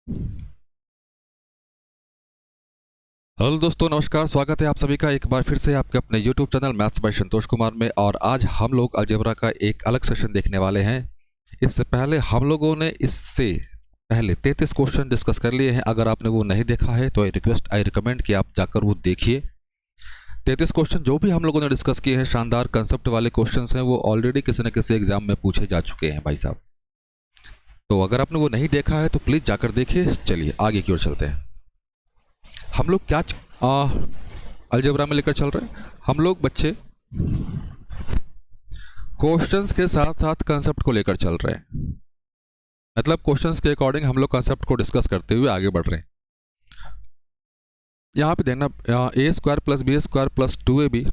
Hello दोस्तों, नमस्कार। स्वागत है आप सभी का एक बार फिर से आपके अपने YouTube channel maths by Santosh Kumar में। और आज हम लोग अलजेब्रा का एक अलग सेशन देखने वाले हैं। इससे पहले हम लोगों ने इससे पहले 33 क्वेश्चन डिस्कस कर लिए हैं। अगर आपने वो नहीं देखा है तो आई रिकमेंड कि आप जाकर वो देखिए। 33 क्वेश्चन जो भी हम लोगों ने डिस्कस किए हैं, शानदार कंसेप्ट वाले क्वेश्चन हैं, वो ऑलरेडी किसी न किसी एग्जाम में पूछे जा चुके हैं भाई साहब। तो अगर आपने वो नहीं देखा है तो प्लीज़ जाकर देखिए। चलिए आगे की ओर चलते हैं। हम लोग क्या अलजेब्रा में लेकर चल रहे हैं। हम लोग बच्चे क्वेश्चंस के साथ साथ कंसेप्ट को लेकर चल रहे हैं। मतलब क्वेश्चंस के अकॉर्डिंग हम लोग कंसेप्ट को डिस्कस करते हुए आगे बढ़ रहे हैं। यहाँ पे देखना, A square plus B square plus 2ab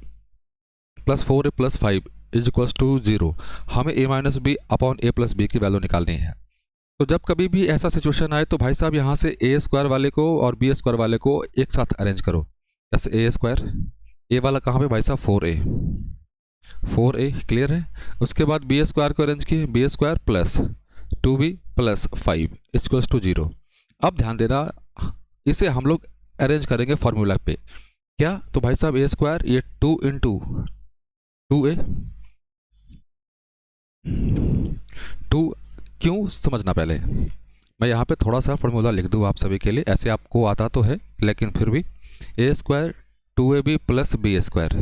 plus 4a plus 5 is equals to 0। हमें a minus B upon a plus B की वैल्यू निकालनी है। तो जब कभी भी ऐसा सिचुएशन आए तो भाई साहब यहाँ से ए स्क्वायर वाले को और बी स्क्वायर वाले को एक साथ अरेंज करो। जैसे ए स्क्वायर, ए वाला कहाँ पे भाई साहब 4a क्लियर है। उसके बाद बी स्क्वायर को अरेंज किए, B square plus 2b plus 5 equals to 0। अब ध्यान देना, इसे हम लोग अरेंज करेंगे फॉर्मूला पे। क्या? तो भाई साहब ए स्क्वायर ये 2 इंटू 2a, 2 क्यों समझना पहले। मैं यहाँ पे थोड़ा सा फॉर्मूला लिख दूँ आप सभी के लिए। ऐसे आपको आता तो है लेकिन फिर भी, A square 2ab plus B square,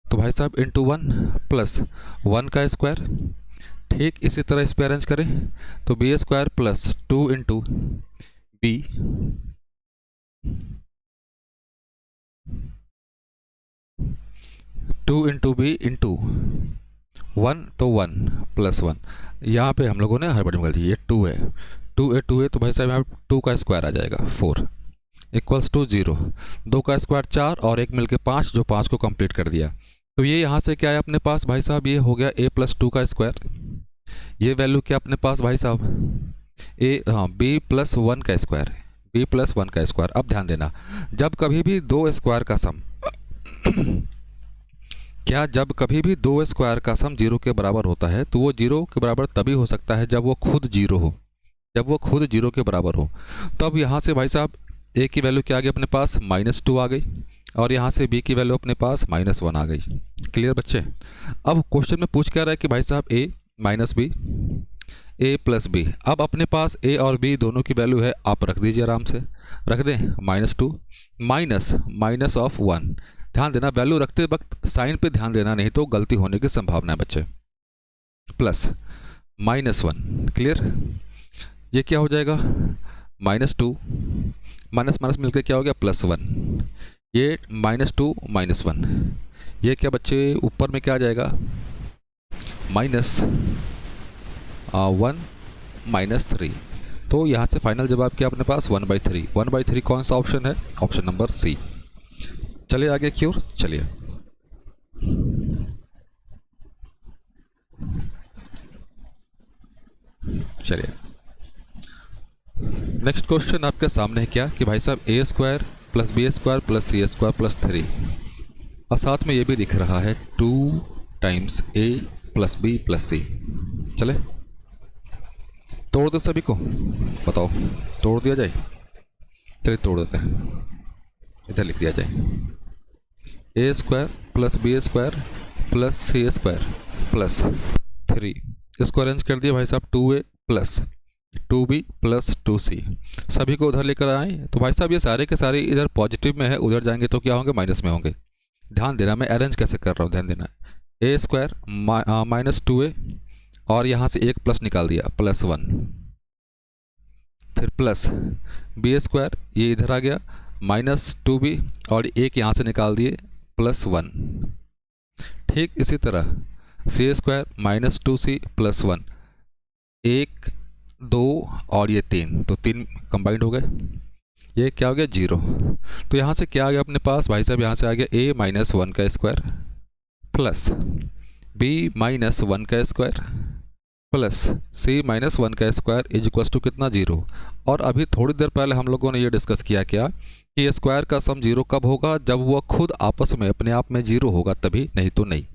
तो भाई साहब इंटू 1 प्लस 1 का स्क्वायर। ठीक इसी तरह इस पर अरेंज करें तो B square plus 2 into B, 2 into B into 1 तो 1 प्लस 1। यहाँ पे हम लोगों ने हर बड़ी निकाल दी। ये 2 है, 2 है तो भाई साहब यहाँ 2 का स्क्वायर आ जाएगा 4 इक्वल्स टू 0। 2 का स्क्वायर 4 और एक मिलके 5, जो 5 को कंप्लीट कर दिया। तो ये यहाँ से क्या है अपने पास भाई साहब, ये हो गया a प्लस 2 का स्क्वायर। ये वैल्यू क्या अपने पास भाई साहब, b प्लस 1 का स्क्वायर, b प्लस 1 का स्क्वायर। अब ध्यान देना, जब कभी भी दो स्क्वायर का सम क्या जब कभी भी दो स्क्वायर का सम 0 के बराबर होता है तो वो 0 के बराबर तभी हो सकता है जब वो खुद 0 हो, जब वो खुद 0 के बराबर हो। तो अब यहाँ से भाई साहब a की वैल्यू क्या आ गई अपने पास, -2 आ गई, और यहाँ से b की वैल्यू अपने पास -1 आ गई। क्लियर बच्चे। अब क्वेश्चन में पूछ क्या रहा है कि भाई साहब a minus B, a plus B. अब अपने पास a और b दोनों की वैल्यू है, आप रख दीजिए आराम से, रख दें -2 माइनस ऑफ 1। ध्यान देना, वैल्यू रखते वक्त साइन पे ध्यान देना, नहीं तो गलती होने की संभावना है बच्चे। Plus -1, clear. ये क्या हो जाएगा, -2 माइनस माइनस मिलकर क्या हो गया +1। ये -2 -1, ये क्या बच्चे ऊपर में क्या आ जाएगा, -1 -3। तो यहाँ से फाइनल जवाब क्या अपने पास 1/3। 1/3 कौन सा ऑप्शन है, ऑप्शन नंबर सी। चलिए आगे की ओर चलिए। चलिए नेक्स्ट क्वेश्चन आपके सामने है क्या कि भाई साहब A square plus B square plus C square plus 3, और साथ में ये भी दिख रहा है 2 times a plus B plus C. चले तोड़ दो सभी को, बताओ तोड़ दिया जाए। चलिए तोड़ देते हैं, इधर लिख दिया जाए A square plus B square plus C square plus 3। इसको अरेंज कर दिया भाई साहब 2a plus 2b plus 2c। सभी को उधर लेकर आए तो भाई साहब ये सारे के सारे इधर पॉजिटिव में है, उधर जाएंगे तो क्या होंगे, माइनस में होंगे। ध्यान देना मैं अरेंज कैसे कर रहा हूँ, ध्यान देना। ए स्क्वायर -2a और यहाँ से एक प्लस निकाल दिया +1, फिर प्लस बी स्क्वायर, ये इधर आ गया -2b और एक यहाँ से निकाल दिए +1। ठीक इसी तरह सी स्क्वायर -2c +1, 1 2 और ये 3, तो 3 कंबाइंड हो गए, ये क्या हो गया 0। तो यहाँ से क्या आ गया अपने पास भाई साहब, यहाँ से आ गया a -1 का स्क्वायर प्लस b -1 का स्क्वायर प्लस c -1 का स्क्वायर इज इक्वल्स टू कितना 0। और अभी थोड़ी देर पहले हम लोगों ने ये डिस्कस किया क्या कि स्क्वायर का सम 0 कब होगा, जब वह खुद आपस में अपने आप में 0 होगा तभी, नहीं तो नहीं।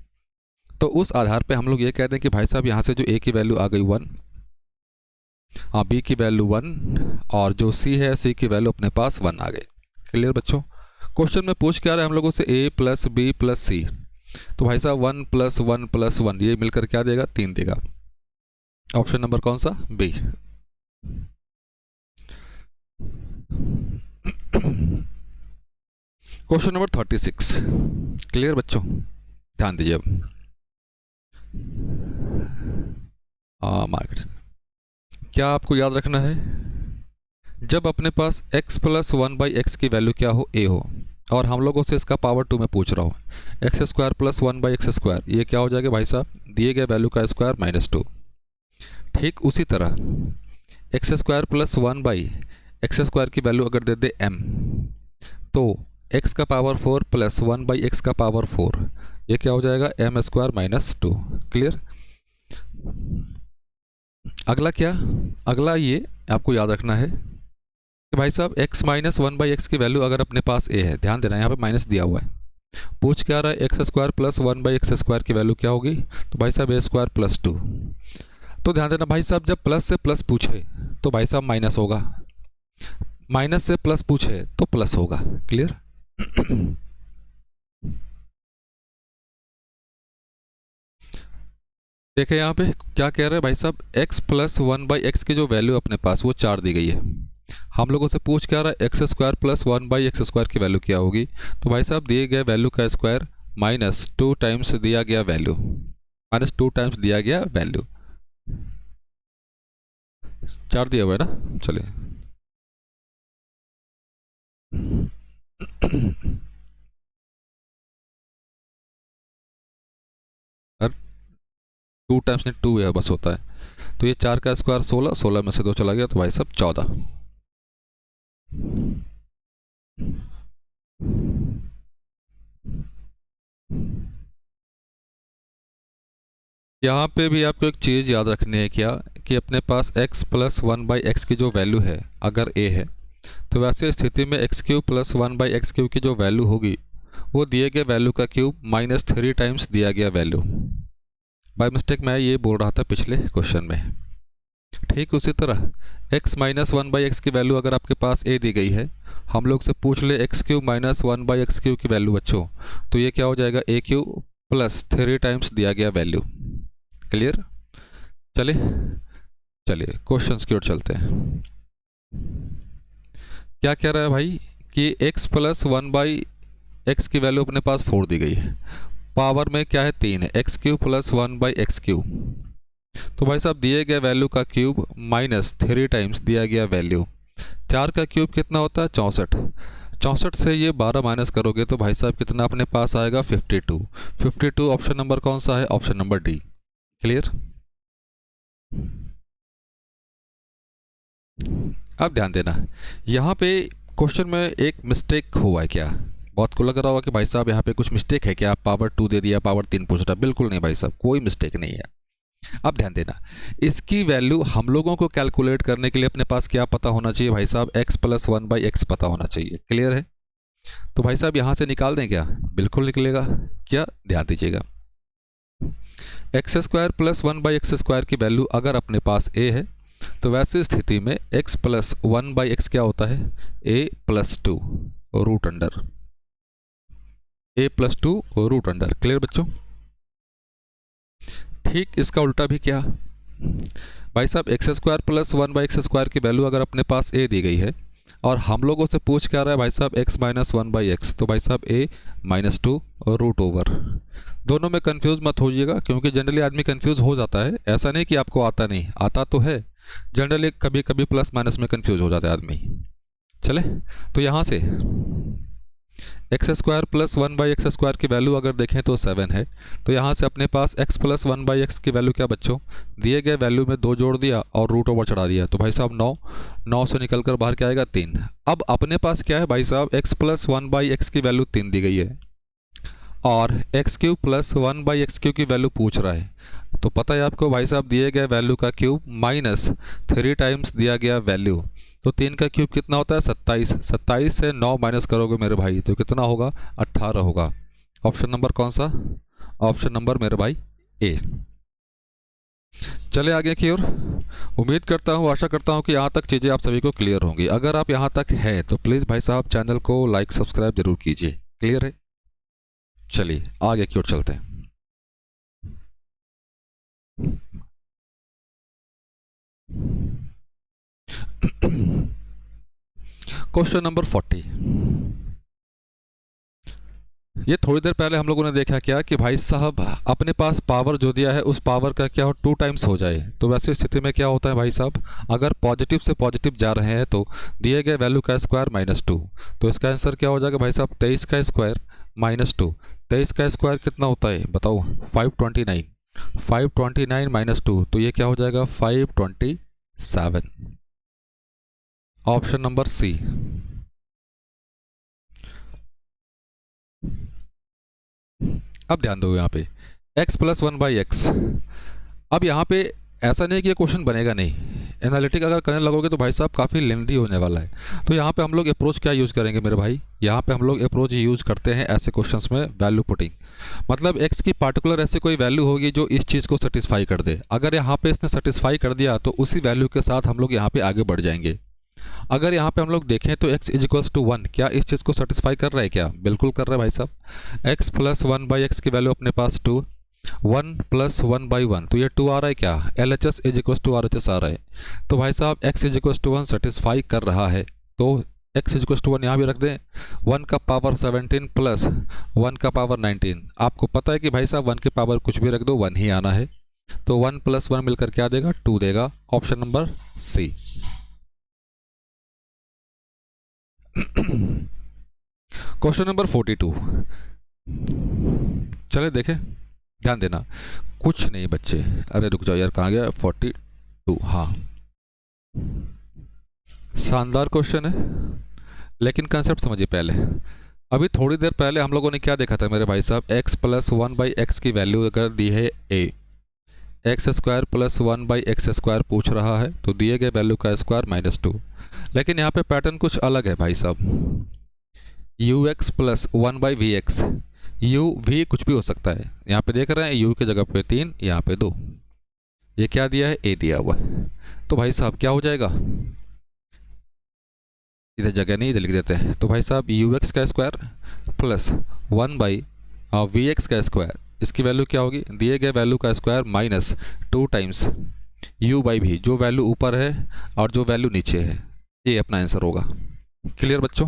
तो उस आधार पे हम लोग ये कहते हैं कि भाई साहब यहाँ से जो a की वैल्यू आ गई 1, हाँ, बी की वैल्यू 1 और जो सी है सी की वैल्यू अपने पास 1 आ गई। क्लियर बच्चों? क्वेश्चन में पूछ क्या रहा है हम लोगों से, ए प्लस बी प्लस सी, तो भाई साहब 1 प्लस 1 प्लस 1 ये मिलकर क्या देगा, 3 देगा। ऑप्शन नंबर कौन सा, बी। Question number 36। क्लियर बच्चों? ध्यान दीजिए अब। मार्केट क्या आपको याद रखना है, जब अपने पास x प्लस 1/x की वैल्यू क्या हो, a हो, और हम लोगों से इसका पावर 2 में पूछ रहा हूँ, एक्स स्क्वायर प्लस 1/x², ये क्या हो जाएगा भाई साहब, दिए गए वैल्यू का स्क्वायर माइनस 2। ठीक उसी तरह x² प्लस 1/x² की वैल्यू अगर दे दे m, तो x का पावर 4 प्लस 1/x का पावर 4, ये क्या हो जाएगा, m² माइनस 2। क्लियर? अगला क्या, अगला ये आपको याद रखना है कि भाई साहब x माइनस 1/x की वैल्यू अगर अपने पास a है, ध्यान देना यहाँ पे माइनस दिया हुआ है, पूछ क्या रहा है, x² प्लस 1/x² की वैल्यू क्या होगी, तो भाई साहब a² प्लस 2। तो ध्यान देना भाई साहब, जब प्लस से प्लस पूछे तो भाई साहब माइनस होगा, माइनस से प्लस पूछे तो प्लस होगा। क्लियर? देखें यहाँ पे क्या कह रहे हैं भाई साहब, x प्लस 1/x की जो वैल्यू अपने पास वो 4 दी गई है, हम लोगों से पूछ क्या रहा है, x² प्लस 1/x² की वैल्यू क्या होगी, तो भाई साहब दिए गए वैल्यू का स्क्वायर माइनस 2 टाइम्स दिया गया वैल्यू, माइनस 2 टाइम्स दिया गया वैल्यू, 4 दिया हुआ है ना, चलिए। और 2 टाइम्स नहीं 2 है बस होता है, तो ये 4 का स्क्वायर 16, 16 में से 2 चला गया तो भाई साहब 14। यहाँ पे भी आपको एक चीज़ याद रखनी है क्या, कि अपने पास x प्लस 1/x की जो वैल्यू है अगर a है, तो वैसे स्थिति में x³ प्लस 1/x³ की जो वैल्यू होगी वो दिए गए वैल्यू का क्यूब माइनस 3 टाइम्स दिया गया वैल्यू। बाय मिस्टेक मैं ये बोल रहा था पिछले क्वेश्चन में। ठीक उसी तरह x माइनस 1/x की वैल्यू अगर आपके पास a दी गई है, हम लोग से पूछ ले x³ माइनस 1/x³ की वैल्यू बच्चों, तो ये क्या हो जाएगा, a³ प्लस 3 टाइम्स दिया गया वैल्यू। क्लियर? चलिए चलिए क्वेश्चन की ओर चलते हैं। क्या कह रहा है भाई कि x प्लस 1/x की वैल्यू अपने पास 4 दी गई है, पावर में क्या है 3 है, x³ प्लस 1/x³, तो भाई साहब दिए गए वैल्यू का क्यूब माइनस 3 टाइम्स दिया गया वैल्यू, 4 का क्यूब कितना होता है 64, 64 से ये 12 माइनस करोगे तो भाई साहब कितना अपने पास आएगा 52। 52 ऑप्शन नंबर कौन सा है, ऑप्शन नंबर डी। क्लियर? अब ध्यान देना, यहाँ पे क्वेश्चन में एक मिस्टेक हुआ है क्या, बहुत को लग रहा होगा कि भाई साहब यहाँ पे कुछ मिस्टेक है क्या, पावर 2 दे दिया, पावर 3 पूछ रहा, बिल्कुल नहीं भाई साहब, कोई मिस्टेक नहीं है। अब ध्यान देना, इसकी वैल्यू हम लोगों को कैलकुलेट करने के लिए अपने पास क्या पता होना चाहिए भाई साहब, x प्लस 1/x पता होना चाहिए। क्लियर है? तो भाई साहब यहाँ से निकाल दें क्या, बिल्कुल निकलेगा। क्या, ध्यान दीजिएगा, x² प्लस 1/x² की वैल्यू अगर अपने पास a है, तो वैसे स्थिति में x प्लस 1/x क्या होता है, a plus 2 root under, a plus 2 root under. Clear बच्चों? ठीक इसका उल्टा भी क्या भाई साहब, x² प्लस 1/x² की वैल्यू अगर अपने पास a दी गई है और हम लोगों से पूछ क्या रहा है भाई साहब x माइनस 1/x, तो भाई साहब a माइनस 2 रूट ओवर। दोनों में कंफ्यूज मत होइएगा, क्योंकि जनरली आदमी कंफ्यूज हो जाता है, ऐसा नहीं कि आपको आता नहीं, आता तो है, जनरली कभी कभी प्लस माइनस में कंफ्यूज हो जाता है आदमी। चले तो यहाँ से x² प्लस 1/x² की वैल्यू अगर देखें तो 7 है, तो यहाँ से अपने पास x प्लस 1/x की वैल्यू क्या बच्चों, दिए गए वैल्यू में 2 जोड़ दिया और रूट ओवर चढ़ा दिया, तो भाई साहब 9, 9 से निकल कर बाहर क्या आएगा 3। अब अपने पास क्या है भाई साहब, x प्लस 1/x की वैल्यू 3 दी गई है और x³ प्लस 1/x³ की वैल्यू पूछ रहा है, तो पता है आपको भाई साहब दिए गए वैल्यू का क्यूब माइनस 3 टाइम्स दिया गया वैल्यू, तो 3 का क्यूब कितना होता है 27, 27 से 9 माइनस करोगे मेरे भाई तो कितना होगा 18 होगा। ऑप्शन नंबर कौन सा, ऑप्शन नंबर मेरे भाई ए। चले आगे की ओर। उम्मीद करता हूँ, आशा करता हूँ कि यहाँ तक चीज़ें आप सभी को क्लियर होंगी। अगर आप यहाँ तक हैं तो प्लीज़ भाई साहब चैनल को लाइक सब्सक्राइब जरूर कीजिए। क्लियर है? चलिए आगे की ओर चलते हैं। Question number 40। ये थोड़ी देर पहले हम लोगों ने देखा क्या कि भाई साहब अपने पास पावर जो दिया है उस पावर का क्या हो 2 टाइम्स हो जाए, तो वैसी स्थिति में क्या होता है भाई साहब, अगर पॉजिटिव से पॉजिटिव जा रहे हैं तो दिए गए वैल्यू का स्क्वायर -2, तो इसका आंसर क्या हो जाएगा भाई साहब 23 का स्क्वायर -2। 23 का स्क्वायर कितना होता है बताओ? 529। 529 -2 तो ये क्या हो जाएगा 527। Option number C. अब ध्यान दो यहाँ पे x + 1/x। अब यहाँ पे ऐसा नहीं कि ये क्वेश्चन बनेगा नहीं, एनालिटिक अगर करने लगोगे तो भाई साहब काफ़ी लेंदी होने वाला है। तो यहाँ पे हम लोग अप्रोच क्या यूज़ करेंगे मेरे भाई, यहाँ पे हम लोग अप्रोच यूज़ करते हैं ऐसे क्वेश्चंस में वैल्यू पुटिंग। मतलब x की पार्टिकुलर ऐसी कोई वैल्यू होगी जो इस चीज़ को सेटिस्फाई कर दे। अगर यहाँ पे इसने सेटिस्फाई कर दिया तो उसी वैल्यू के साथ हम लोग यहाँ पे आगे बढ़ जाएंगे। अगर यहाँ पे हम लोग देखें तो x = 1 क्या इस चीज़ को सेटिस्फाई कर रहा है? क्या बिल्कुल कर रहा है भाई साहब। x + 1/x की वैल्यू अपने पास 2, 1 + 1/1 तो ये 2 आ रहा है क्या, LHS = RHS आ रहा है। तो भाई साहब x = 1 सेटिस्फाई कर रहा है, तो x = 1 यहाँ भी रख दें। 1 का पावर 17 + 1 का पावर 19। आपको पता है कि भाई साहब 1 के पावर कुछ भी रख दो 1 ही आना है, तो 1 + 1 मिलकर क्या देगा 2 देगा। Option number C. Question number 42। चले देखें, ध्यान देना। कुछ नहीं बच्चे, अरे रुक जाओ यार, कहाँ गया 42? हाँ, शानदार क्वेश्चन है, लेकिन कंसेप्ट समझिए पहले। अभी थोड़ी देर पहले हम लोगों ने क्या देखा था मेरे भाई साहब, x + 1/x की वैल्यू अगर दी है a, x² + 1/x² पूछ रहा है तो दिए गए वैल्यू का स्क्वायर -2। लेकिन यहाँ पे पैटर्न कुछ अलग है भाई साहब, ux + 1/vx। u v कुछ भी हो सकता है, यहाँ पे देख रहे हैं u की जगह पे 3, यहाँ पे 2, ये क्या दिया है a दिया हुआ है। तो भाई साहब क्या हो जाएगा, इधर जगह नहीं, इधर लिख देते हैं। तो भाई साहब ux का स्क्वायर + 1/vx का स्क्वायर, इसकी वैल्यू क्या होगी, दिए गए वैल्यू का स्क्वायर -2 टाइम्स u/v, जो वैल्यू ऊपर है और जो वैल्यू नीचे है, ये अपना आंसर होगा। क्लियर बच्चों?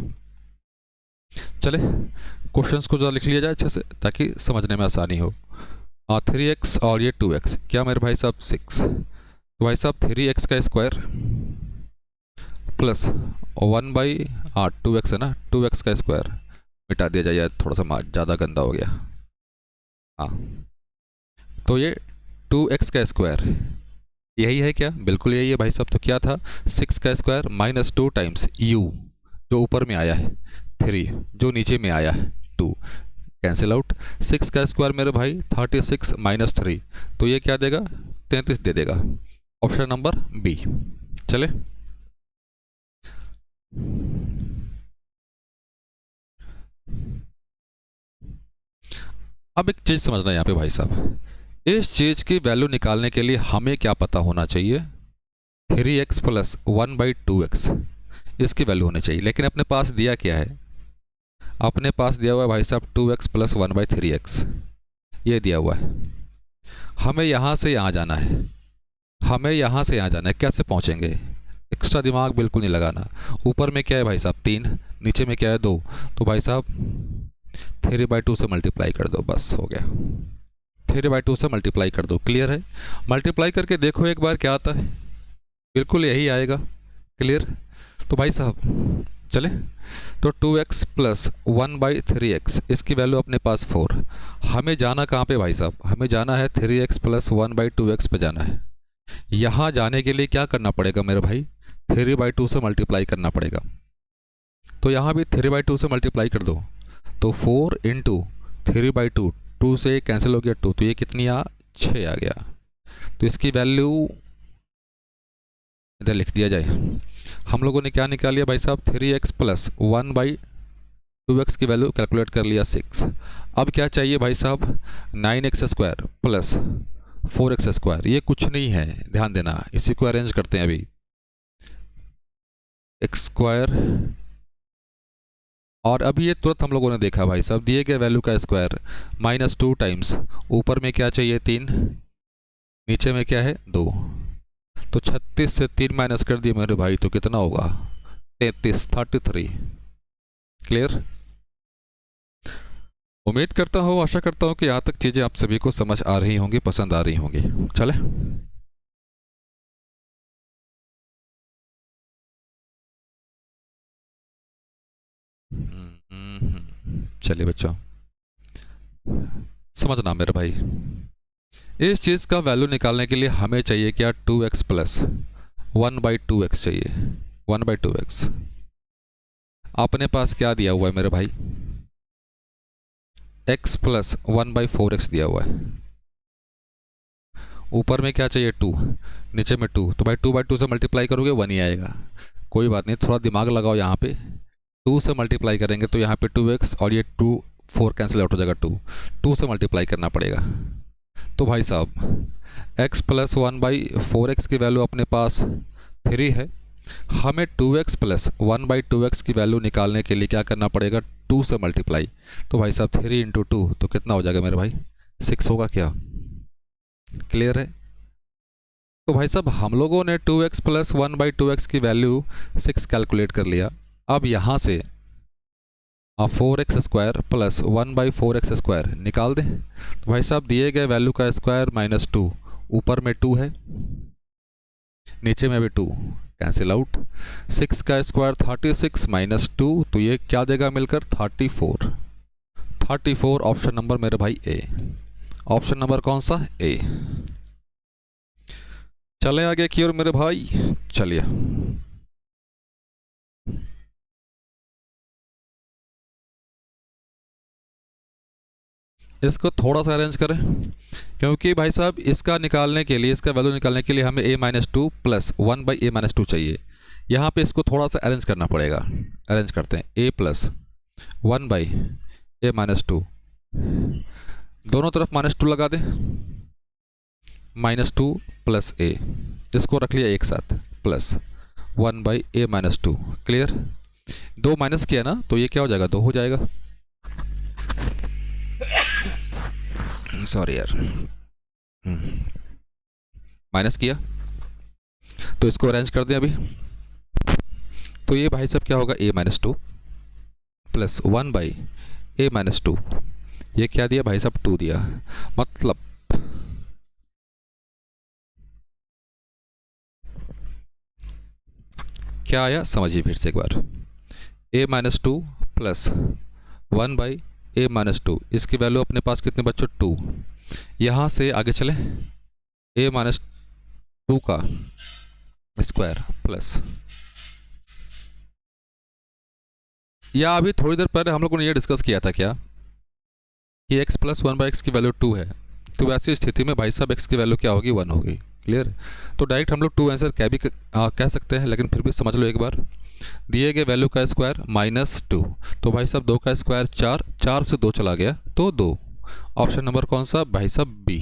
चले क्वेश्चंस को ज़रा लिख लिया जाए अच्छे से ताकि समझने में आसानी हो। 3x और ये 2x, क्या मेरे भाई साहब 6। तो भाई साहब 3x का स्क्वायर + 1/2x है ना, 2x का स्क्वायर मिटा दिया जाए, थोड़ा सा ज़्यादा गंदा हो गया। हाँ, तो ये 2x का स्क्वायर यही है क्या, बिल्कुल यही है भाई साहब। तो क्या था 6 का स्क्वायर -2 टाइम्स u, जो ऊपर में आया है 3, जो नीचे में आया है 2, कैंसिल आउट। 6 का स्क्वायर मेरे भाई 36 - 3, तो ये क्या देगा 33 दे देगा। Option number B. चले अब एक चीज़ समझना यहाँ पे भाई साहब, इस चीज़ की वैल्यू निकालने के लिए हमें क्या पता होना चाहिए, 3x + 1/2x इसकी वैल्यू होनी चाहिए। लेकिन अपने पास दिया क्या है, अपने पास दिया हुआ है भाई साहब 2x + 1/3x, ये दिया हुआ है। हमें यहाँ से यहाँ जाना है, हमें यहाँ से यहाँ जाना है। कैसे पहुँचेंगे, एक्स्ट्रा दिमाग बिल्कुल नहीं लगाना। ऊपर में क्या है भाई साहब 3, नीचे में क्या है 2, तो भाई साहब 3/2 से मल्टीप्लाई कर दो, बस हो गया। 3/2 से मल्टीप्लाई कर दो, क्लियर है। मल्टीप्लाई करके देखो एक बार क्या आता है, बिल्कुल यही आएगा। क्लियर? तो भाई साहब चले, तो 2x + 1/3x इसकी वैल्यू अपने पास 4। हमें जाना कहाँ पे भाई साहब, हमें जाना है 3x + 1/2x पे जाना है। यहाँ जाने के लिए क्या करना पड़ेगा मेरे भाई, 3/2 से मल्टीप्लाई करना पड़ेगा। तो यहाँ भी 3/2 से मल्टीप्लाई कर दो, तो 4 × 3/2, 2 से कैंसिल हो गया 2, तो ये कितनी 6 आ गया। तो इसकी वैल्यू इधर लिख दिया जाए। हम लोगों ने क्या निकाल लिया भाई साहब, 3x + 1/2x की वैल्यू कैलकुलेट कर लिया 6। अब क्या चाहिए भाई साहब, 9x² + 4x², ये कुछ नहीं है, ध्यान देना। इसी को अरेंज करते हैं अभी। x², और अभी ये तुरंत हम लोगों ने देखा भाई साहब, दिए गए वैल्यू का स्क्वायर -2 टाइम्स, ऊपर में क्या चाहिए 3, नीचे में क्या है 2, तो 36 से 3 माइनस कर दिए मेरे भाई, तो कितना होगा 33 क्लियर। उम्मीद करता हूँ, आशा करता हूँ कि यहाँ तक चीज़ें आप सभी को समझ आ रही होंगी, पसंद आ रही होंगी। चले चलिए बच्चों, समझना मेरे भाई, इस चीज़ का वैल्यू निकालने के लिए हमें चाहिए क्या, 2x प्लस 1/2x चाहिए, 1/2x। अपने पास क्या दिया हुआ है मेरे भाई, x प्लस 1/4x दिया हुआ है। ऊपर में क्या चाहिए 2, नीचे में 2, तो भाई 2/2 से मल्टीप्लाई करोगे 1 ही आएगा। कोई बात नहीं, थोड़ा दिमाग लगाओ यहाँ पे, 2 से मल्टीप्लाई करेंगे तो यहाँ पे 2x और ये 2 4 कैंसिल आउट हो जाएगा, 2 से मल्टीप्लाई करना पड़ेगा। तो भाई साहब x प्लस 1/4x की वैल्यू अपने पास 3 है, हमें 2x प्लस 1/2x की वैल्यू निकालने के लिए क्या करना पड़ेगा, 2 से मल्टीप्लाई। तो भाई साहब 3 × 2 तो कितना हो जाएगा मेरे भाई, 6 होगा क्या, क्लियर है। तो भाई साहब हम लोगों ने 2x प्लस 1/2x की वैल्यू 6 कैलकुलेट कर लिया। अब यहाँ से 4x² प्लस 1/4x² निकाल दें। तो भाई साहब दिए गए वैल्यू का स्क्वायर -2, ऊपर में 2 है, नीचे में भी 2, कैंसिल आउट। 6 का स्क्वायर 36 -2, तो ये क्या देगा मिलकर 34। 34 ऑप्शन नंबर मेरे भाई ए, ऑप्शन नंबर कौन सा, ए। चले आगे की ओर मेरे भाई, चलिए इसको थोड़ा सा अरेंज करें, क्योंकि भाई साहब इसका निकालने के लिए, इसका वैल्यू निकालने के लिए हमें a-2 प्लस 1/a-2 चाहिए। यहाँ पे इसको थोड़ा सा अरेंज करना पड़ेगा। अरेंज करते हैं, a प्लस 1/a-2, दोनों तरफ -2 लगा दें, -2 प्लस a, इसको रख लिया एक साथ, प्लस 1/a-2, क्लियर। 2 माइनस किया ना तो ये क्या हो जाएगा, 2 हो जाएगा, सॉरी यार, माइनस किया तो इसको अरेंज कर दें अभी। तो ये भाई साहब क्या होगा, a-2 प्लस 1/a-2, ये क्या दिया भाई साहब, 2 दिया। मतलब क्या आया, समझिए फिर से एक बार, a-2 प्लस 1/a-2, इसकी वैल्यू अपने पास कितने बच्चों, 2। यहाँ से आगे चलें, a-2 का स्क्वायर प्लस, या अभी थोड़ी देर पहले हम लोगों ने ये डिस्कस किया था क्या कि x प्लस 1/x की वैल्यू 2 है, तो वैसी स्थिति में भाई साहब x की वैल्यू क्या होगी, 1 होगी, क्लियर। तो डायरेक्ट हम लोग 2 आंसर कह सकते हैं, लेकिन फिर भी समझ लो एक बार, दिए गए वैल्यू का स्क्वायर -2, तो भाई साहब 2 का स्क्वायर 4, 4 से 2 चला गया तो 2, ऑप्शन नंबर कौन सा भाई साहब, बी।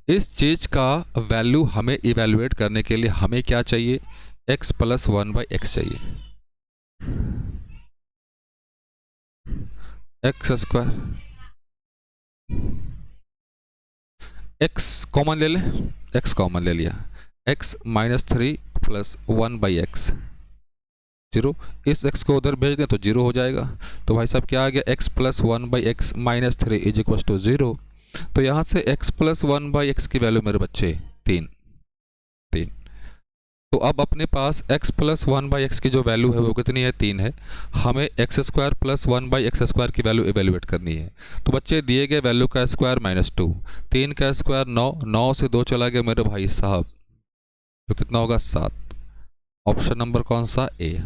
इस चीज का वैल्यू हमें इवेलुएट करने के लिए हमें क्या चाहिए, x प्लस 1/x चाहिए, x², x कॉमन ले लें, x कॉमन ले लिया, x -3 प्लस 1/x 0, इस x को उधर भेज दें तो 0 हो जाएगा। तो भाई साहब क्या आ गया, x प्लस 1/x -3 = 0। तो यहाँ से x प्लस 1/x की वैल्यू मेरे बच्चे 3। तो अब अपने पास x प्लस 1/x की जो वैल्यू है वो कितनी है, 3 है। हमें x² प्लस 1/x² की वैल्यू इवेल्युएट करनी है। तो बच्चे दिए गए वैल्यू का स्क्वायर -2, 3 का स्क्वायर 9, 9 से 2 चला गया मेरे भाई साहब, तो कितना होगा 7, ऑप्शन नंबर कौन सा, ए।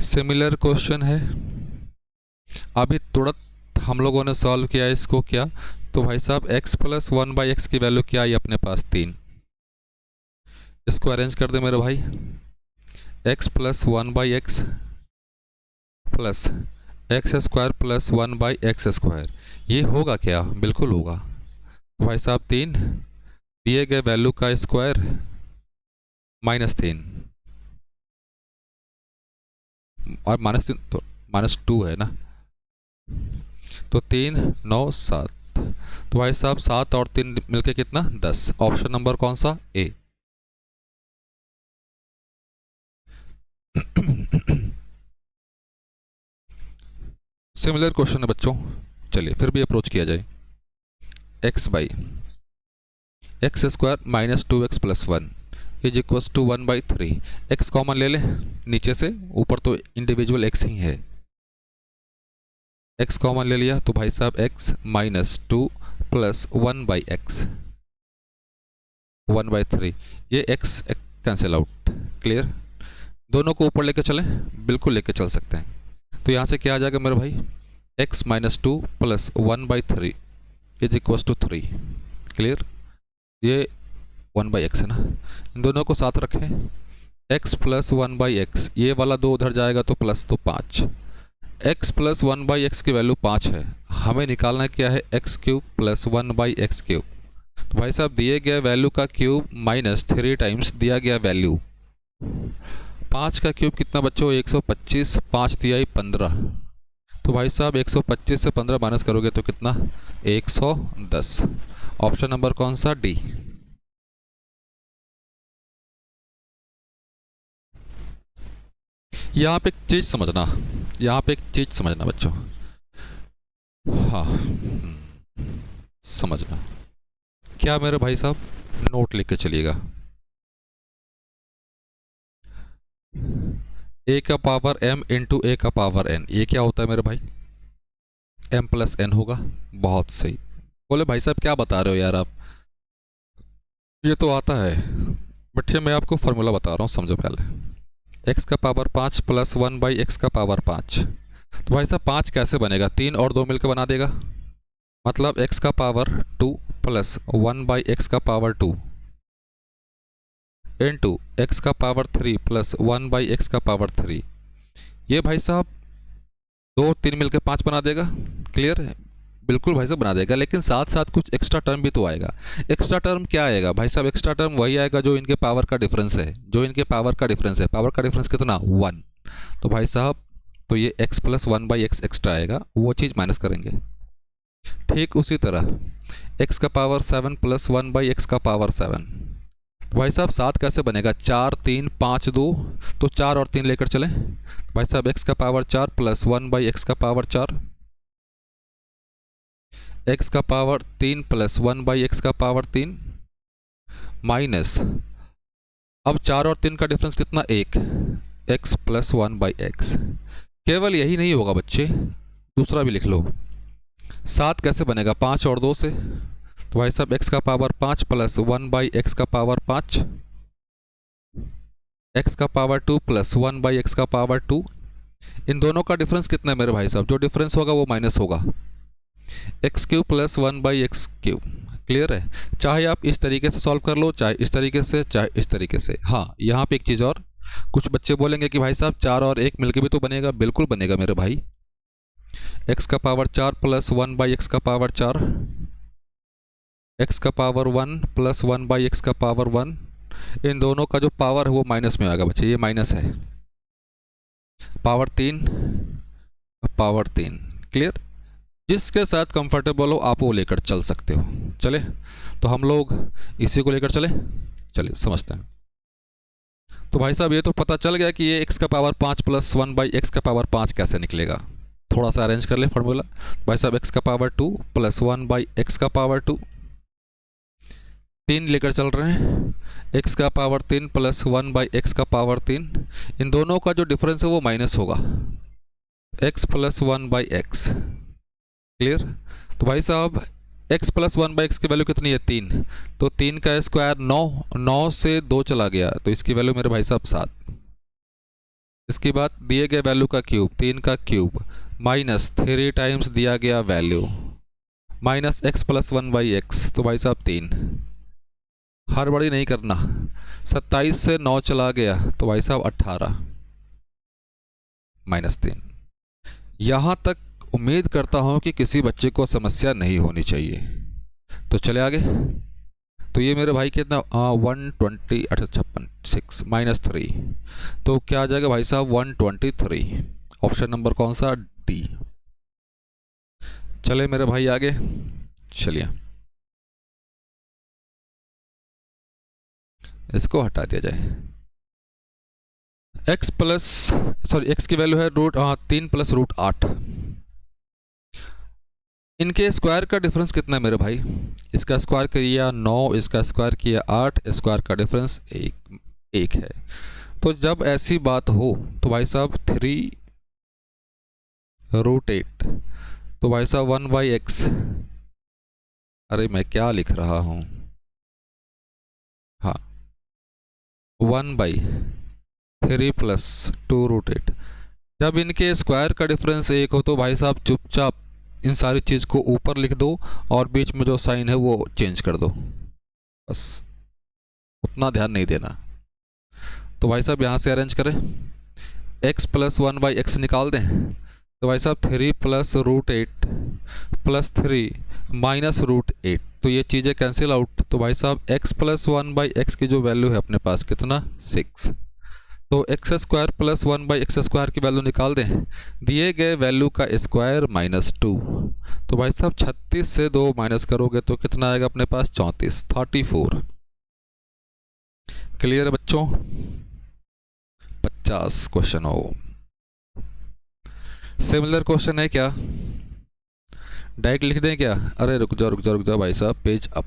सिमिलर क्वेश्चन है, अभी तुरंत हम लोगों ने सॉल्व किया इसको, क्या तो भाई साहब x प्लस 1/x की वैल्यू क्या आई अपने पास, 3, इसको अरेंज कर दे मेरे भाई, x plus 1/x plus x square plus 1/x²। ये होगा क्या? बिल्कुल होगा। तो भाई साहब 3 दिए गए वैल्यू का स्क्वायर -3 और -3 तो -2 है ना, तो 3 9 7, तो भाई साहब 7 और 3 मिलके कितना? 10। ऑप्शन नंबर कौन सा? ए। सिमिलर क्वेश्चन है बच्चों, चलिए फिर भी अप्रोच किया जाए। x/x² -2x + 1 = 1/3। x कॉमन ले लें नीचे से, ऊपर तो इंडिविजुअल x ही है, x कॉमन ले लिया तो भाई साहब x -2 + 1/x 1/3, ये x कैंसिल आउट। क्लियर? दोनों को ऊपर लेके चलें, बिल्कुल लेके चल सकते हैं। तो यहाँ से क्या आ जाएगा मेरे भाई? x -2 + 1/3 = 3। क्लियर? ये 1/x है ना, इन दोनों को साथ रखें, x + 1/x, ये वाला 2 उधर जाएगा तो प्लस, तो 5। x + 1/x की वैल्यू 5 है, हमें निकालना क्या है? x³ + 1/x³। तो भाई साहब दिए गए वैल्यू का क्यूब माइनस 3 टाइम्स दिया गया वैल्यू, 5 का क्यूब कितना बच्चों? 125, 5 तिहाई 15। तो भाई साहब 125 से 15 माइनस करोगे तो कितना? 110। ऑप्शन नंबर कौन सा? डी। यहाँ पे एक चीज समझना, यहाँ पे एक चीज समझना बच्चों, हाँ समझना क्या मेरे भाई साहब? नोट लिख के चलिएगा। a का पावर m इंटू a का पावर n, ये क्या होता है मेरे भाई? m + n होगा। बहुत सही। बोले भाई साहब क्या बता रहे हो यार आप, ये तो आता है, बट ये मैं आपको फॉर्मूला बता रहा हूँ, समझो पहले। x का पावर 5 + 1/x का पावर 5, तो भाई साहब 5 कैसे बनेगा? 3 और 2 मिलकर बना देगा, मतलब x का पावर 2 + 1/x का पावर 2 इंटू x का पावर 3 + 1/x का पावर 3। ये भाई साहब 2 3 मिलकर 5 बना देगा। क्लियर है? बिल्कुल भाई साहब बना देगा, लेकिन साथ साथ कुछ एक्स्ट्रा टर्म भी तो आएगा। एक्स्ट्रा टर्म क्या आएगा भाई साहब? एक्स्ट्रा टर्म वही आएगा जो इनके पावर का डिफरेंस है, जो इनके पावर का डिफरेंस है। पावर का डिफरेंस कितना? 1। तो भाई साहब तो ये x + 1/x एक्स्ट्रा आएगा, वो चीज़ माइनस करेंगे। ठीक उसी तरह x का पावर 7 + 1/x का पावर 7, तो भाई साहब 7 कैसे बनेगा? 4 3 5 2, तो 4 और 3 लेकर चलें, भाई साहब x का पावर 4 + 1/x का पावर 4, x का पावर 3 + 1/x का पावर 3 माइनस, अब 4 और 3 का डिफरेंस कितना? 1, x + 1/x। केवल यही नहीं होगा बच्चे, दूसरा भी लिख लो। 7 कैसे बनेगा? 5 और 2 से, तो भाई साहब x का पावर 5 + 1/x का पावर 5, x का पावर 2 + 1/x का पावर 2। इन दोनों का डिफरेंस कितना है मेरे भाई साहब? जो डिफरेंस होगा वो माइनस होगा, x³ + 1/x³। क्लियर है? चाहे आप इस तरीके से सॉल्व कर लो, चाहे इस तरीके से, चाहे इस तरीके से। हाँ यहाँ पे एक चीज़ और, कुछ बच्चे बोलेंगे कि भाई साहब 4 और 1 मिलके भी तो बनेगा। बिल्कुल बनेगा मेरे भाई, x का पावर 4 + 1/x का पावर 4, x का पावर 1 + 1/x का पावर 1, इन दोनों का जो पावर है वो माइनस में आएगा बच्चे, ये माइनस है। Power 3 power 3। क्लियर? जिसके साथ कंफर्टेबल हो आप वो लेकर चल सकते हो। चले तो हम लोग इसी को लेकर चले, चलिए समझते हैं। तो भाई साहब ये तो पता चल गया कि ये x का पावर 5 + 1/x का पावर 5 कैसे निकलेगा। थोड़ा सा अरेंज कर ले फॉर्मूला। भाई साहब x का पावर 2 + 1/x का पावर 2, 3 लेकर चल रहे हैं, x का पावर 3 + 1/x का पावर 3, इन दोनों का जो डिफरेंस है वो माइनस होगा, x + 1/x। क्लियर? तो भाई साहब x + 1/x की वैल्यू कितनी है? 3, तो 3 का स्क्वायर 9, 9 से 2 चला गया तो इसकी वैल्यू मेरे भाई साहब 7। इसके बाद दिए गए वैल्यू का क्यूब, 3 का क्यूब माइनस 3 टाइम्स दिया गया वैल्यू, माइनस x + 1/x, तो भाई साहब 3। हड़बड़ी नहीं करना। 27 से 9 चला गया तो भाई साहब 18 -3। यहाँ तक उम्मीद करता हूँ कि किसी बच्चे को समस्या नहीं होनी चाहिए। तो चले आगे। तो ये मेरे भाई कितना 120 56 6 -3, तो क्या आ जाएगा भाई साहब 123। ऑप्शन नंबर कौन सा? डी। चले मेरे भाई आगे। चलिए इसको हटा दिया जाए। x की वैल्यू है √3 + √8। इनके स्क्वायर का डिफरेंस कितना है मेरे भाई? इसका स्क्वायर किया 9, इसका स्क्वायर किया 8, स्क्वायर का डिफरेंस एक है। तो जब ऐसी बात हो तो भाई साहब 3√8, तो भाई साहब 1/x। अरे मैं क्या लिख रहा हूँ? हाँ 1/3 + 2√8। जब इनके स्क्वायर का डिफरेंस 1 हो तो भाई साहब चुपचाप इन सारी चीज़ को ऊपर लिख दो और बीच में जो साइन है वो चेंज कर दो, बस उतना ध्यान नहीं देना। तो भाई साहब यहाँ से अरेंज करें, x + 1/x निकाल दें, तो भाई साहब 3 + √8 + 3 -√8, तो ये चीज़ें कैंसिल आउट। तो भाई साहब x + 1/x की जो वैल्यू है अपने पास कितना? 6। तो x² + 1/x² की वैल्यू निकाल दें, दिए गए वैल्यू का स्क्वायर -2। तो भाई साहब 36 से 2 माइनस करोगे तो कितना आएगा अपने पास? 34। क्लियर है बच्चों? 50 क्वेश्चन हो। सिमिलर क्वेश्चन है क्या? डायरेक्ट लिख दें क्या? अरे रुक जाओ भाई साहब, पेज अप।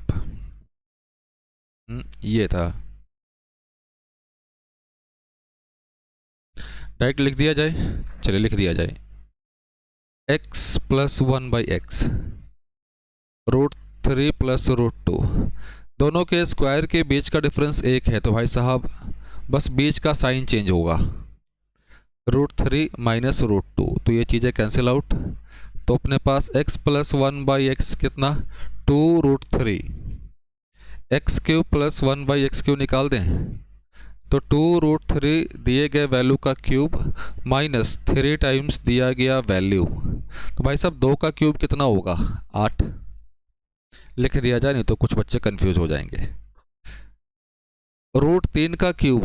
ये था, डायरेक्ट लिख दिया जाए। चलिए लिख दिया जाए, x + 1/x √3 + √2, दोनों के स्क्वायर के बीच का डिफरेंस 1 है। तो भाई साहब बस बीच का साइन चेंज होगा, √3 -√2, तो ये चीज़ें कैंसिल आउट। तो अपने पास x + 1/x कितना? 2√3। x³ + 1/x³ निकाल दें, तो 2√3 दिए गए वैल्यू का क्यूब -3 टाइम्स दिया गया वैल्यू। तो भाई साहब 2 का क्यूब कितना होगा? 8। लिख दिया जाए, नहीं तो कुछ बच्चे कंफ्यूज हो जाएंगे। √3 का क्यूब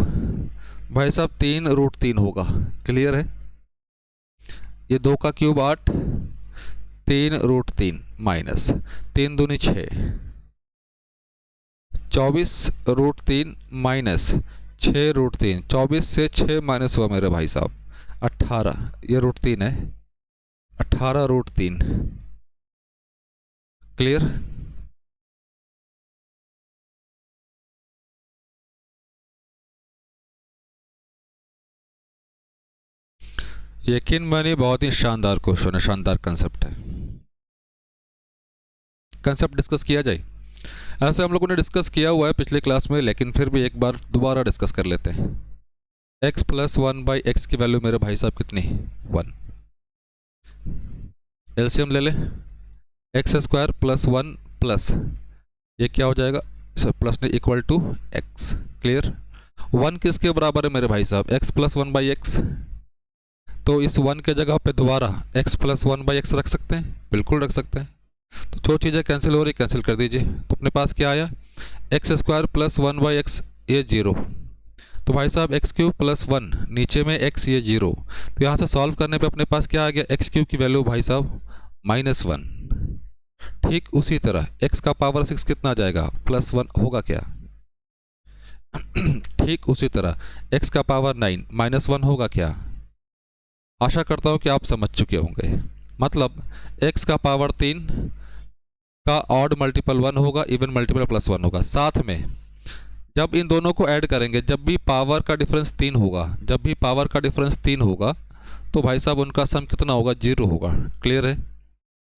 भाई साहब 3√3 होगा। क्लियर है? ये 2 का क्यूब 8, 3√3 माइनस 3 दूनी 6, 24√3 माइनस 6√3, 24 से 6 माइनस हुआ मेरे भाई साहब 18। ये √3 है, 18√3। क्लियर? यकीन मानिए बहुत ही शानदार क्वेश्चन है, शानदार कंसेप्ट है। कंसेप्ट डिस्कस किया जाए। ऐसे हम लोगों ने डिस्कस किया हुआ है पिछले क्लास में, लेकिन फिर भी एक बार दोबारा डिस्कस कर लेते हैं। x + 1/x की वैल्यू मेरे भाई साहब कितनी? 1। एलसीएम ले लें, x² + 1 प्लस ये क्या हो जाएगा? सर प्लस नहीं, इक्वल टू x। क्लियर? 1 किसके बराबर है मेरे भाई साहब? x + 1/x। तो इस 1 के जगह पे दोबारा x + 1/x रख सकते हैं, बिल्कुल रख सकते हैं। तो जो चीज़ें कैंसिल हो रही कैंसिल कर दीजिए। तो अपने पास क्या आया? x² + 1/x, ये 0। तो भाई साहब x³ + 1, नीचे में x, ये 0। तो यहाँ से सॉल्व करने पे अपने पास क्या आ गया? x³ की वैल्यू भाई साहब -1। ठीक उसी तरह x का पावर 6 कितना आ जाएगा? +1 होगा क्या? ठीक उसी तरह x का पावर 9 -1 होगा क्या? आशा करता हूँ कि आप समझ चुके होंगे। मतलब x का पावर 3 का ऑड मल्टीपल 1 होगा, इवन मल्टीपल +1 होगा। साथ में जब इन दोनों को ऐड करेंगे, जब भी पावर का डिफरेंस 3 होगा, जब भी पावर का डिफरेंस 3 होगा तो भाई साहब उनका सम कितना होगा? 0 होगा। क्लियर है?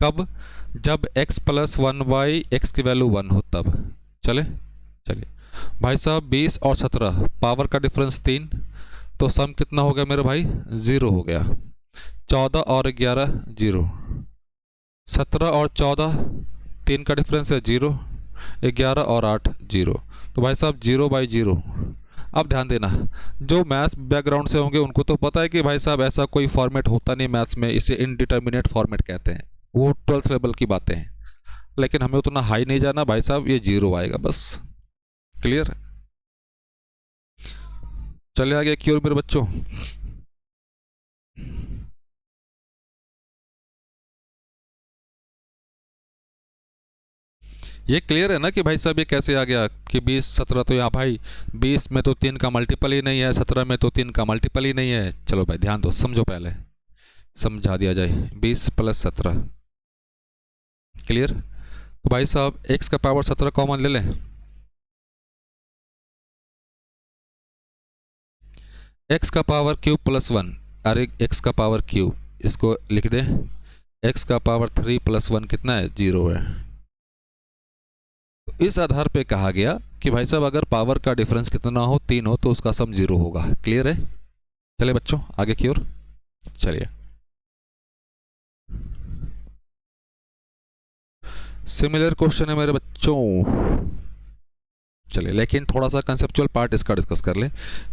कब? जब x + 1/x की वैल्यू 1 हो तब। चलिए भाई साहब 20 और 17 पावर का डिफरेंस 3, तो सम कितना हो गया मेरे भाई? 0 हो गया। 14 और 11 0, 17 और 14 3 का डिफरेंस है 0, 11 और 8 0, तो भाई साहब 0/0। अब ध्यान देना, जो मैथ्स बैकग्राउंड से होंगे उनको तो पता है कि भाई साहब ऐसा कोई फॉर्मेट होता नहीं मैथ्स में, इसे इनडिटर्मिनेट फॉर्मेट कहते हैं, वो 12th लेवल की बातें हैं। लेकिन हमें उतना हाई नहीं जाना भाई साहब, ये 0 आएगा बस। क्लियर? चले आगे क्योर मेरे बच्चों। ये क्लियर है ना कि भाई साहब ये कैसे आ गया कि 20 17, तो यहाँ भाई 20 में तो 3 का मल्टीपल ही नहीं है, 17 में तो 3 का मल्टीपल ही नहीं है। चलो भाई ध्यान दो, समझो, पहले समझा दिया जाए। 20 + 17 क्लियर। तो भाई साहब x का पावर 17 कॉमन ले लें। x का पावर क्यूब +1, अरे x का पावर क्यूब, इसको लिख दें। x का पावर 3 + 1 कितना है? 0 है। इस आधार पे कहा गया कि भाई साहब अगर पावर का डिफरेंस कितना हो, 3 हो, तो उसका सम 0 होगा। क्लियर है? चलिए बच्चों आगे की ओर चलिए। सिमिलर क्वेश्चन है मेरे बच्चों। चलिए, लेकिन थोड़ा सा कंसेप्चुअल पार्ट इसका डिस्कस कर लें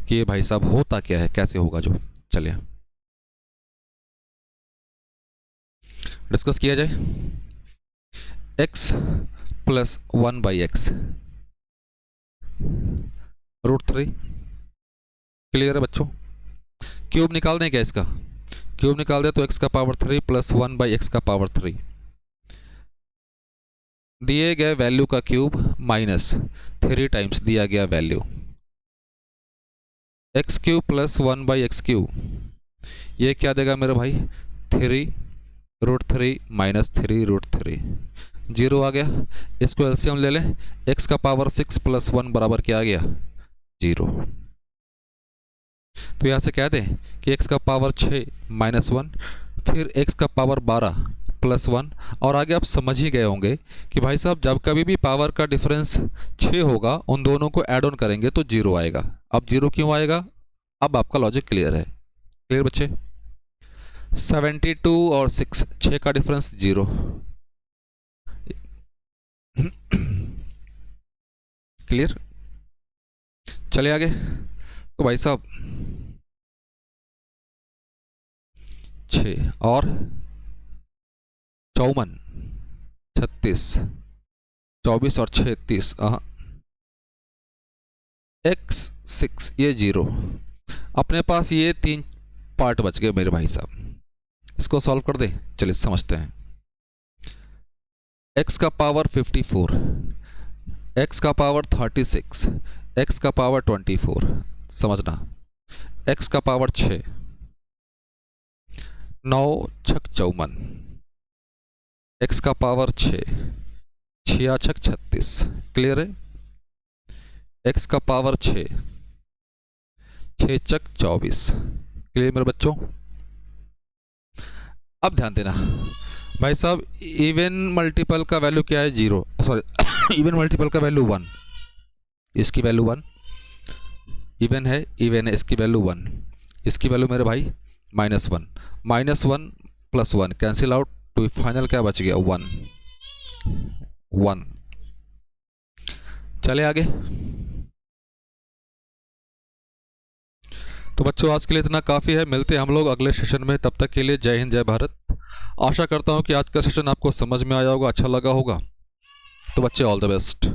कि ये भाई साहब होता क्या है, कैसे होगा जो। चलिए डिस्कस किया जाए। x + 1/x √3। क्लियर है बच्चों? क्यूब निकाल दें क्या इसका? क्यूब निकाल दे तो x का पावर 3 + 1/x का पावर 3, दिए गए वैल्यू का क्यूब माइनस 3 टाइम्स दिया गया वैल्यू, x³ + 1/x³, ये क्या देगा मेरे भाई? 3√3 - 3√3, 0 आ गया। इसको एलसीएम ले लें, x का पावर 6 + 1 बराबर क्या आ गया? 0। तो यहाँ से कह दें कि x का पावर 6 - 1, फिर x का पावर 12 + 1, और आगे आप समझ ही गए होंगे कि भाई साहब जब कभी भी पावर का डिफरेंस 6 होगा, उन दोनों को ऐड ऑन करेंगे तो 0 आएगा। अब 0 क्यों आएगा? अब आपका लॉजिक क्लियर है। क्लियर बच्चे? 72 और 6 का डिफरेंस 0। क्लियर? चलिए आगे। तो भाई साहब 6 और 54, 36, 24 और 6 30, x6 ये 0। अपने पास ये 3 पार्ट बच गए मेरे भाई साहब, इसको सॉल्व कर दें। चलिए समझते हैं। x का पावर 54, x का पावर 36, x का पावर 24, समझना। x का पावर 6, 9 6 54, x का पावर 6, 6 6 36। क्लियर है? x का पावर 6, 6 6 24। क्लियर मेरे बच्चों? अब ध्यान देना भाई साहब, इवन मल्टीपल का वैल्यू क्या है? 0, सॉरी इवन मल्टीपल का वैल्यू 1, इसकी वैल्यू 1, इवन है इसकी वैल्यू 1, इसकी वैल्यू मेरे भाई -1, -1 + 1 कैंसिल आउट, तो फाइनल क्या बच गया? 1। चले आगे। तो बच्चों आज के लिए इतना काफ़ी है, मिलते हैं हम लोग अगले सेशन में। तब तक के लिए जय हिंद, जय भारत। आशा करता हूँ कि आज का सेशन आपको समझ में आया होगा, अच्छा लगा होगा। तो बच्चे ऑल द बेस्ट।